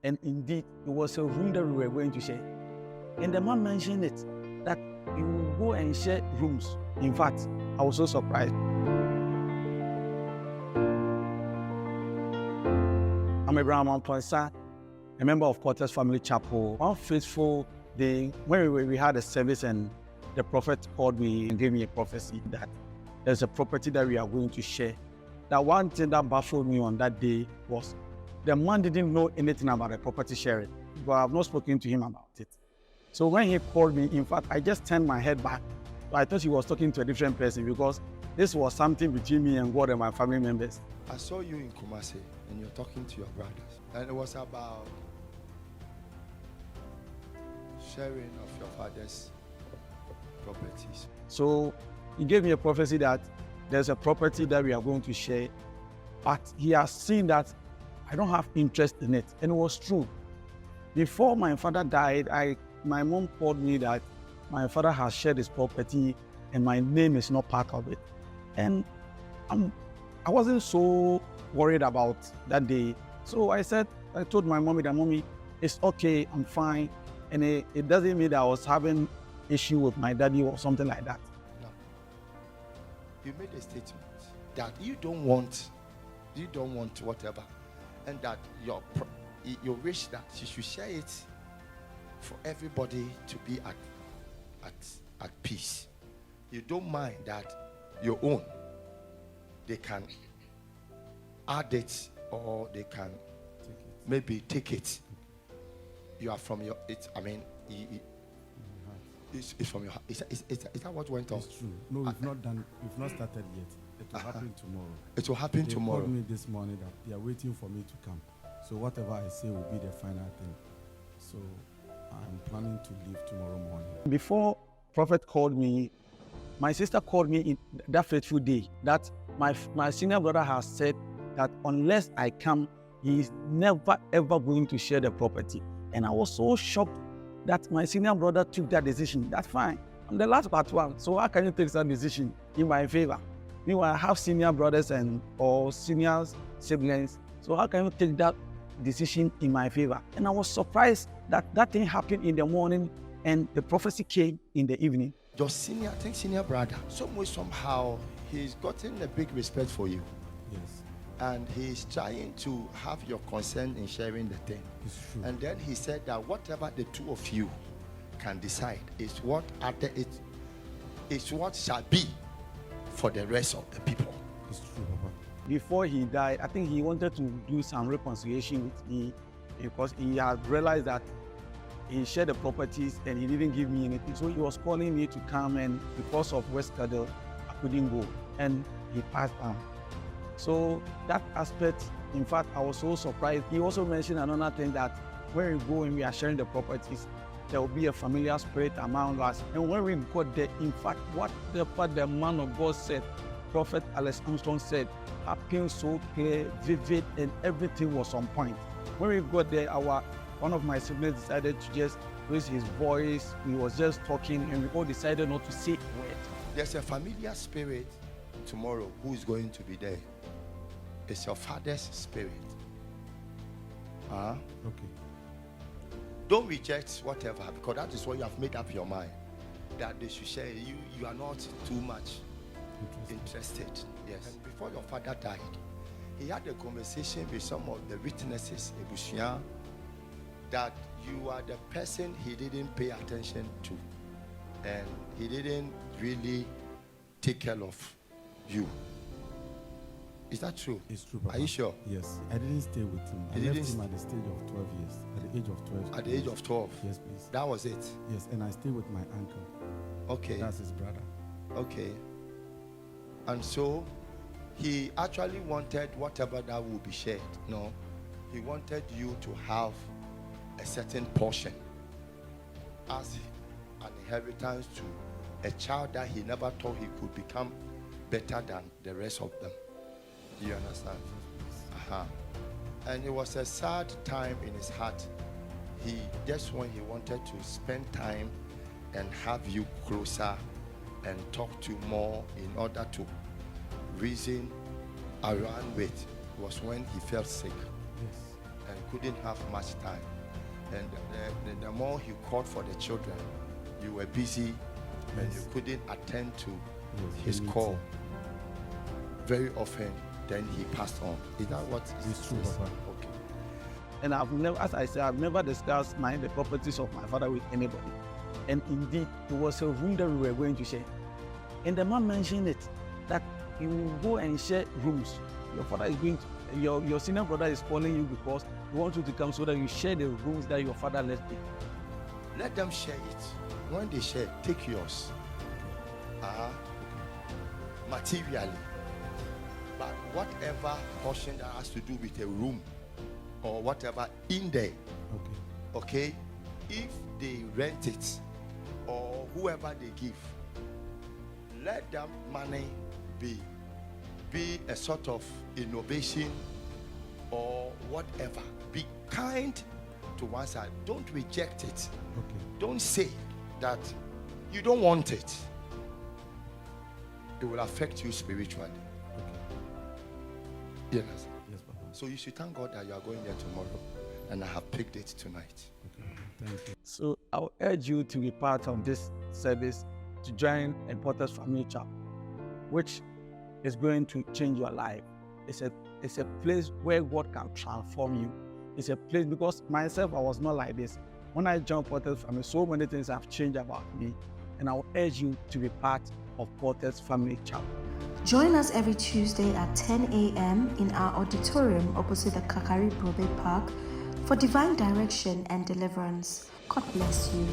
And indeed, it was a room that we were going to share. And the man mentioned it, that he will go and share rooms. In fact, I was so surprised. I'm Abraham Amponsa, a member of Quarters Family Chapel. One faithful day, when we had a service and the prophet called me and gave me a prophecy that there's a property that we are going to share. That one thing that baffled me on that day was the man didn't know anything about the property sharing, but I've not spoken to him about it. So when he called me, in fact, I just turned my head back. I thought he was talking to a different person because this was something between me and God and my family members. I saw you in Kumasi and you're talking to your brothers. And it was about sharing of your father's properties. So he gave me a prophecy that there's a property that we are going to share, but he has seen that I don't have interest in it. And it was true. Before my father died, my mom called me that my father has shared his property and my name is not part of it. And I wasn't so worried about that day. So I told my mommy that, Mommy, it's okay, I'm fine. And it doesn't mean that I was having issue with my daddy or something like that. No. You made a statement that you don't want whatever, and that you wish that you should share it for everybody to be at peace. You don't mind that your own, they can add it or they can maybe take it. You are from your, it's from your heart. Is that what went on? It's true. No, we've not started yet. It will happen tomorrow. It will happen they tomorrow. They called me this morning that they are waiting for me to come. So whatever I say will be the final thing. So I'm planning to leave tomorrow morning. Before Prophet called me, my sister called me in that fateful day that my senior brother has said that unless I come, he is never ever going to share the property. And I was so shocked that my senior brother took that decision. That's fine. I'm the last but one. So how can you take that decision in my favor? Meanwhile, I have senior brothers or senior siblings. So how can you take that decision in my favor? And I was surprised that that thing happened in the morning and the prophecy came in the evening. Your senior brother, some way, somehow, he's gotten a big respect for you. Yes. And he's trying to have your consent in sharing the thing. It's true. And then he said that whatever the two of you can decide is what shall be for the rest of the people. It's true, Papa. Before he died, I think he wanted to do some reconciliation with me because he had realized that he shared the properties and he didn't give me anything. So he was calling me to come, and because of West schedule, I couldn't go. And he passed on. So that aspect, in fact, I was so surprised. He also mentioned another thing that when we go and we are sharing the properties, there will be a familiar spirit among us. And when we got there, in fact, what the man of God said, Prophet Alex Armstrong said, happened so clear, vivid, and everything was on point. When we got there, one of my siblings decided to just raise his voice. He was just talking, and we all decided not to say a word. There's a familiar spirit tomorrow who is going to be there. It's your father's spirit. Okay. Don't reject whatever, because that is what you have made up your mind, that they should share. You are not too much interested. Yes. And before your father died, he had a conversation with some of the witnesses, Ebushia, that you are the person he didn't pay attention to, and he didn't really take care of you. Is that true? It's true, Papa. Are you sure? Yes. I didn't stay with him. I left him at the stage of 12 years. At the age of 12. At the age of 12? Yes, please. That was it? Yes, and I stayed with my uncle. Okay. That's his brother. Okay. And so, he actually wanted whatever that would be shared. No. He wanted you to have a certain portion as an inheritance to a child that he never thought he could become better than the rest of them. Do you understand? And it was a sad time in his heart. When he wanted to spend time and have you closer and talk to you more in order to reason around with, was when he felt sick. Yes. And couldn't have much time. And the more he called for the children, you were busy and you couldn't attend to his call. Very often, then he passed on. Is that what It's true, Papa. Okay. And I've never, as I said, I've never discussed the properties of my father with anybody. And indeed, it was a room that we were going to share. And the man mentioned it, that you will go and share rooms. Your father is going to, your senior brother is calling you because he wants you to come so that you share the rooms that your father left you. Let them share it. When they share, take yours. Materially. But whatever portion that has to do with a room or whatever in there, okay, if they rent it or whoever they give, let that money be a sort of innovation or whatever. Be kind to one side. Don't reject it. Okay. Don't say that you don't want it. It will affect you spiritually. Yes. Yes, Papa. So you should thank God that you are going there tomorrow, and I have picked it tonight. Okay. Thank you. So I'll urge you to be part of this service, to join a Potter's Family Chapel, which is going to change your life. It's a place where God can transform you. It's a place, because myself, I was not like this. When I joined Potter's Family, so many things have changed about me, and I'll urge you to be part of Potter's Family Chapel. Join us every Tuesday at 10 a.m. in our auditorium opposite the Kakari Probe Park for divine direction and deliverance. God bless you.